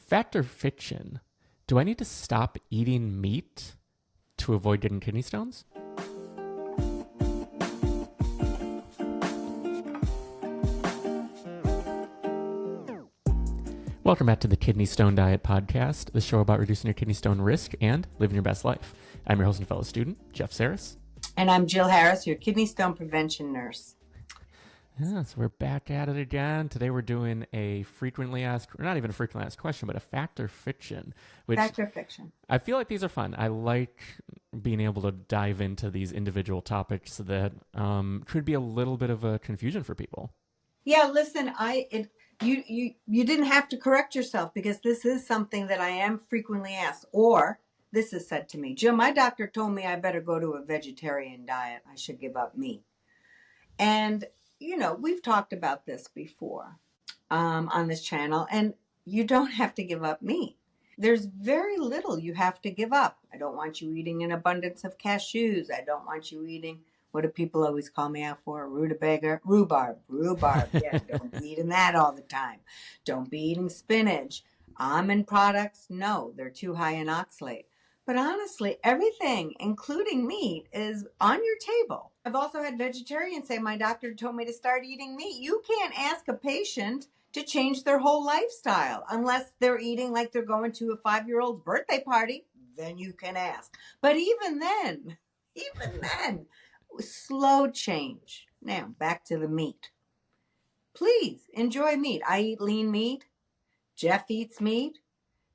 Fact or fiction? Do I need to stop eating meat to avoid getting kidney stones? Welcome back to the Kidney Stone Diet Podcast, the show about reducing your kidney stone risk and living your best life. I'm your host and fellow student, Jeff Saris. And I'm Jill Harris, your kidney stone prevention nurse. Yeah, so we're back at it again. Today we're doing a frequently asked, or not even a frequently asked question, but a fact or fiction. Fact or fiction. I feel like these are fun. I like being able to dive into these individual topics that could be a little bit of a confusion for people. Yeah, listen, you didn't have to correct yourself because this is something that I am frequently asked. Or this is said to me, Jill, my doctor told me I better go to a vegetarian diet. I should give up meat. And you know, we've talked about this before on this channel, and you don't have to give up meat. There's very little you have to give up. I don't want you eating an abundance of cashews. I don't want you eating, what do people always call me out for? Rutabaga? Rhubarb. Yeah, don't be eating that all the time. Don't be eating spinach. Almond products, no, they're too high in oxalate. But honestly, everything, including meat, is on your table. I've also had vegetarians say, my doctor told me to start eating meat. You can't ask a patient to change their whole lifestyle unless they're eating like they're going to a 5-year-old's birthday party. Then you can ask. But even then, slow change. Now, back to the meat. Please enjoy meat. I eat lean meat. Jeff eats meat.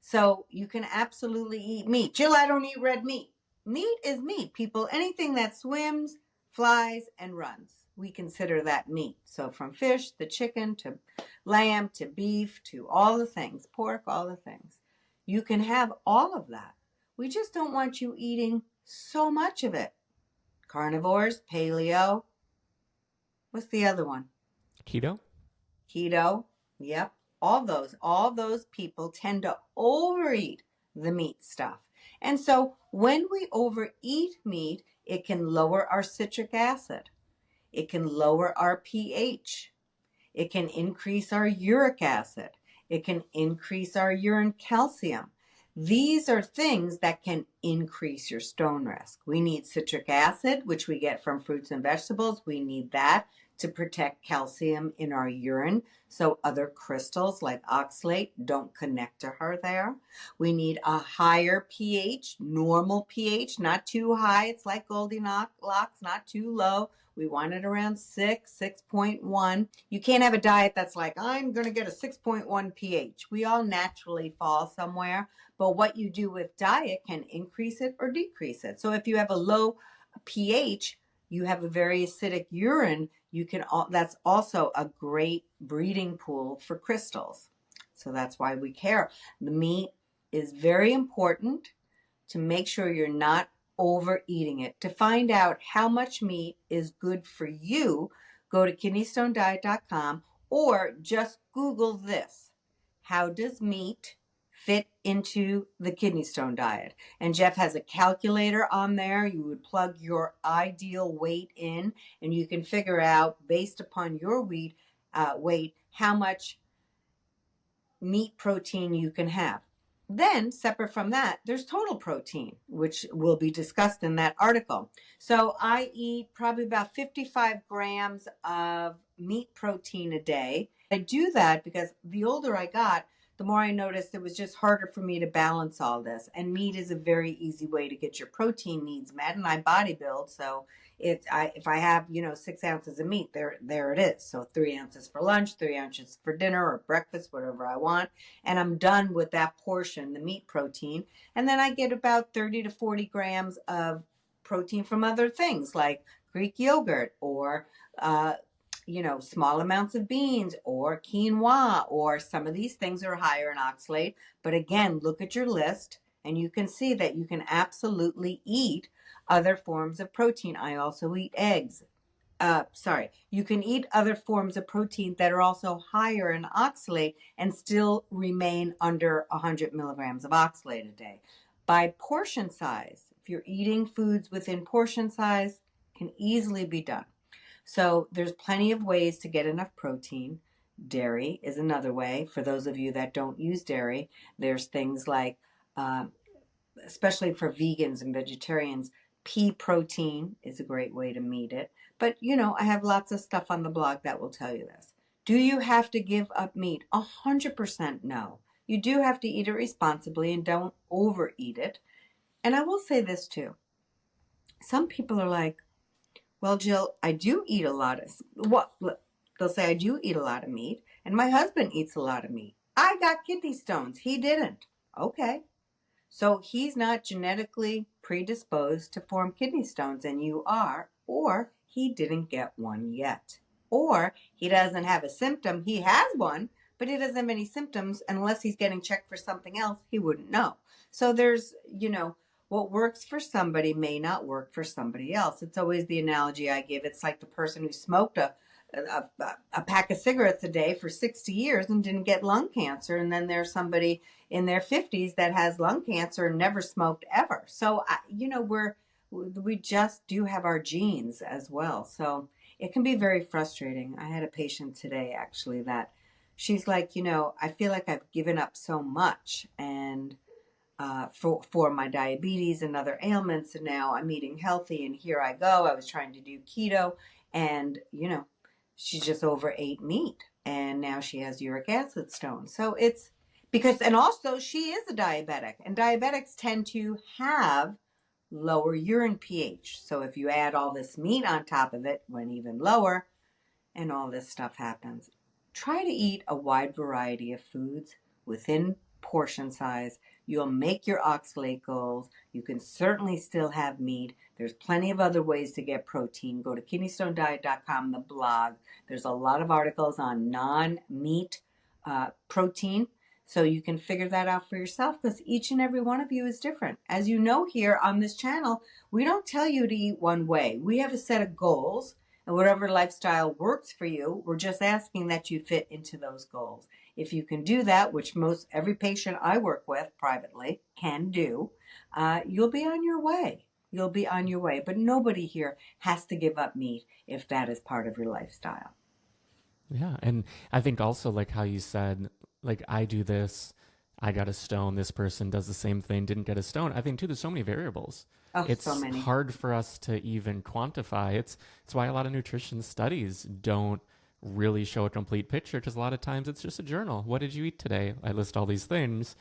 So you can absolutely eat meat. Jill, I don't eat red meat. Meat is meat, people. Anything that swims, flies, and runs, we consider that meat. So from fish to chicken to lamb to beef to all the things, pork, all the things. You can have all of that. We just don't want you eating so much of it. Carnivores, paleo. What's the other one? Keto? Keto, yep. All those people tend to overeat the meat stuff. And so when we overeat meat, it can lower our citric acid. It can lower our pH. It can increase our uric acid. It can increase our urine calcium. These are things that can increase your stone risk. We need citric acid, which we get from fruits and vegetables. We need that to protect calcium in our urine so other crystals like oxalate don't connect to her there. We need a higher pH, normal pH, not too high. It's like Goldilocks, not too low. We want it around 6.1. You can't have a diet that's like, I'm going to get a 6.1 pH. We all naturally fall somewhere, but what you do with diet can increase it or decrease it. So if you have a low pH, you have a very acidic urine, that's also a great breeding pool for crystals. So that's why we care. The meat is very important to make sure you're not overeating it. To find out how much meat is good for you, go to kidneystonediet.com or just Google this. How does meat fit into the kidney stone diet? And Jeff has a calculator on there. You would plug your ideal weight in and you can figure out based upon your weight how much meat protein you can have. Then, separate from that, there's total protein, which will be discussed in that article. So I eat probably about 55 grams of meat protein a day. I do that because the older I got, the more I noticed it was just harder for me to balance all this. And meat is a very easy way to get your protein needs met. And I bodybuild, so if I have 6 ounces of meat, there it is. So 3 ounces for lunch, 3 ounces for dinner or breakfast, whatever I want, and I'm done with that portion, the meat protein. And then I get about 30 to 40 grams of protein from other things like Greek yogurt or small amounts of beans or quinoa, or some of these things are higher in oxalate. But again, look at your list and you can see that you can absolutely eat other forms of protein. I also eat eggs. You can eat other forms of protein that are also higher in oxalate and still remain under 100 milligrams of oxalate a day. By portion size, if you're eating foods within portion size, can easily be done. So there's plenty of ways to get enough protein. Dairy is another way. For those of you that don't use dairy, there's things like, um, especially for vegans and vegetarians, pea protein is a great way to meet it. But, I have lots of stuff on the blog that will tell you this. Do you have to give up meat? 100% no. You do have to eat it responsibly and don't overeat it. And I will say this too. Some people are like, well, Jill, I do eat a lot of what they'll say I do eat a lot of meat, and my husband eats a lot of meat. I got kidney stones. He didn't. Okay. So he's not genetically predisposed to form kidney stones, and you are, or he didn't get one yet. Or he doesn't have a symptom. He has one, but he doesn't have any symptoms. Unless he's getting checked for something else, he wouldn't know. So there's, what works for somebody may not work for somebody else. It's always the analogy I give. It's like the person who smoked a pack of cigarettes a day for 60 years and didn't get lung cancer. And then there's somebody in their 50s that has lung cancer and never smoked ever. So, we just do have our genes as well. So it can be very frustrating. I had a patient today actually that she's like, I feel like I've given up so much and for my diabetes and other ailments, and now I'm eating healthy, and here I go. I was trying to do keto, and she just overate meat, and now she has uric acid stones. So it's because, and also she is a diabetic, and diabetics tend to have lower urine pH. So if you add all this meat on top of it, went even lower, and all this stuff happens. Try to eat a wide variety of foods within portion size. You'll make your oxalate goals. You can certainly still have meat. There's plenty of other ways to get protein. Go to kidneystonediet.com, the blog. There's a lot of articles on non-meat protein. So you can figure that out for yourself, because each and every one of you is different. As you know, here on this channel, we don't tell you to eat one way. We have a set of goals, and whatever lifestyle works for you, we're just asking that you fit into those goals. If you can do that, which every patient I work with privately can do, you'll be on your way. You'll be on your way. But nobody here has to give up meat if that is part of your lifestyle. Yeah. And I think also, like how you said, like, I do this, I got a stone, this person does the same thing, didn't get a stone. I think too, there's so many variables. Oh, It's so many. hard for us to even quantify. It's why a lot of nutrition studies don't really show a complete picture, because a lot of times it's just a journal. What did you eat today? I list all these things.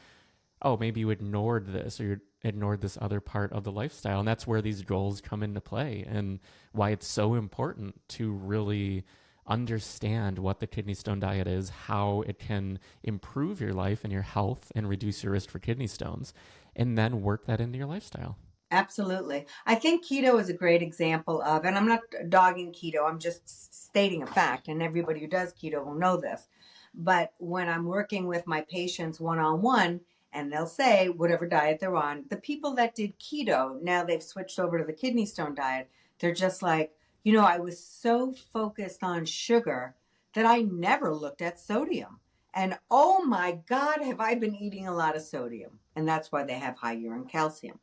Oh, maybe you ignored this, or you ignored this other part of the lifestyle. And that's where these goals come into play, and why it's so important to really understand what the kidney stone diet is, how it can improve your life and your health and reduce your risk for kidney stones, and then work that into your lifestyle. Absolutely. I think keto is a great example of, and I'm not dogging keto, I'm just stating a fact, and everybody who does keto will know this. But when I'm working with my patients one-on-one, and they'll say whatever diet they're on, the people that did keto, now they've switched over to the kidney stone diet, they're just like, I was so focused on sugar that I never looked at sodium. And oh my God, have I been eating a lot of sodium? And that's why they have high urine calcium,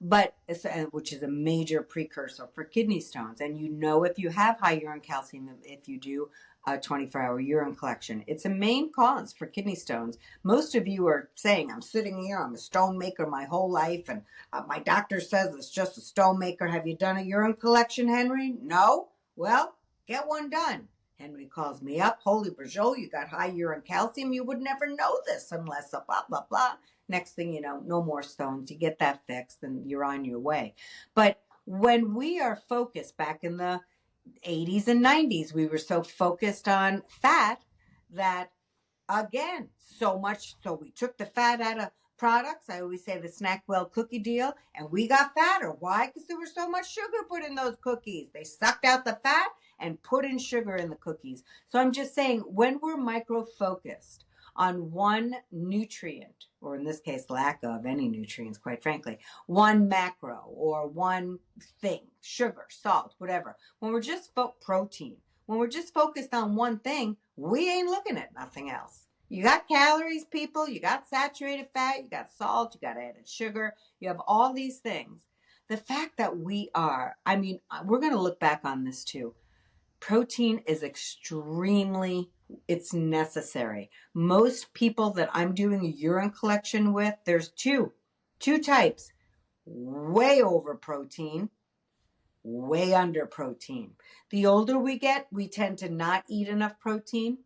which is a major precursor for kidney stones. And if you have high urine calcium, if you do a 24-hour urine collection, it's a main cause for kidney stones. Most of you are saying, I'm sitting here, I'm a stone maker my whole life, and my doctor says it's just a stone maker. Have you done a urine collection, Henry? No? Well, get one done. Henry calls me up. Holy Bajol, you got high urine calcium. You would never know this unless a blah, blah, blah. Next thing you know, no more stones. You get that fixed and you're on your way. But when we are focused, back in the 80s and 90s, we were so focused on fat that, again, so we took the fat out of products. I always say the Snackwell cookie deal, and we got fatter. Why? Because there was so much sugar put in those cookies. They sucked out the fat and put in sugar in the cookies. So I'm just saying, when we're micro-focused on one nutrient, or in this case, lack of any nutrients, quite frankly, one macro or one thing, sugar, salt, whatever, when we're just protein, when we're just focused on one thing, we ain't looking at nothing else. You got calories, people, you got saturated fat, you got salt, you got added sugar, you have all these things. The fact that we're going to look back on this too. Protein is extremely It's necessary. Most people that I'm doing a urine collection with, there's two types: way over protein, way under protein. The older we get, we tend to not eat enough protein.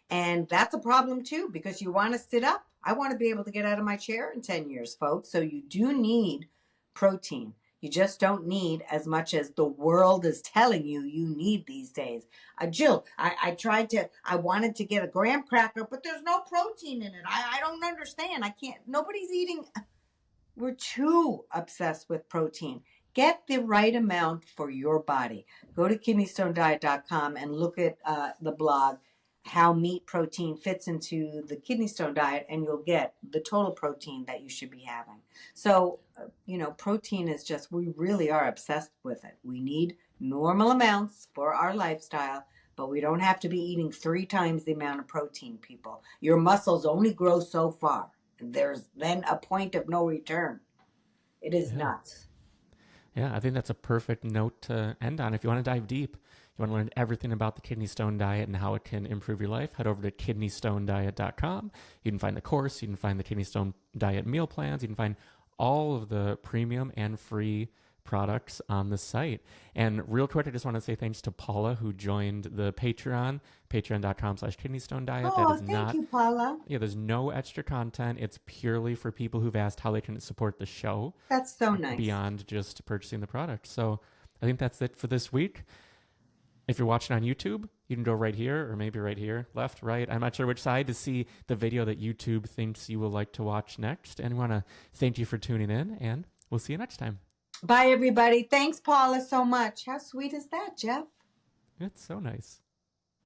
And that's a problem too, because you want to sit up. I want to be able to get out of my chair in 10 years, folks. So you do need protein. You just don't need as much as the world is telling you you need these days. Jill, I wanted to get a graham cracker, but there's no protein in it. I don't understand. I can't, nobody's eating. We're too obsessed with protein. Get the right amount for your body. Go to kidneystonediet.com and look at the blog, how meat protein fits into the kidney stone diet, and you'll get the total protein that you should be having. So, protein is just, we really are obsessed with it. We need normal amounts for our lifestyle, but we don't have to be eating 3 times the amount of protein, people. Your muscles only grow so far. There's then a point of no return. It is Yeah. nuts. Yeah, I think that's a perfect note to end on. If you want to dive deep, you want to learn everything about the kidney stone diet and how it can improve your life, head over to kidneystonediet.com. You can find the course, you can find the kidney stone diet meal plans, you can find all of the premium and free products on the site. And real quick, I just want to say thanks to Paula who joined the Patreon, patreon.com/kidneystone diet. That Oh, is thank not you, Paula. yeah, there's no extra content. It's purely for people who've asked how they can support the show That's so nice. beyond just purchasing the product. So I think that's it for this week. If you're watching on YouTube, you can go right here or maybe right here, left, right. I'm not sure which side to see the video that YouTube thinks you will like to watch next. And we want to thank you for tuning in, and we'll see you next time. Bye, everybody. Thanks, Paula, so much. How sweet is that, Jeff? It's so nice.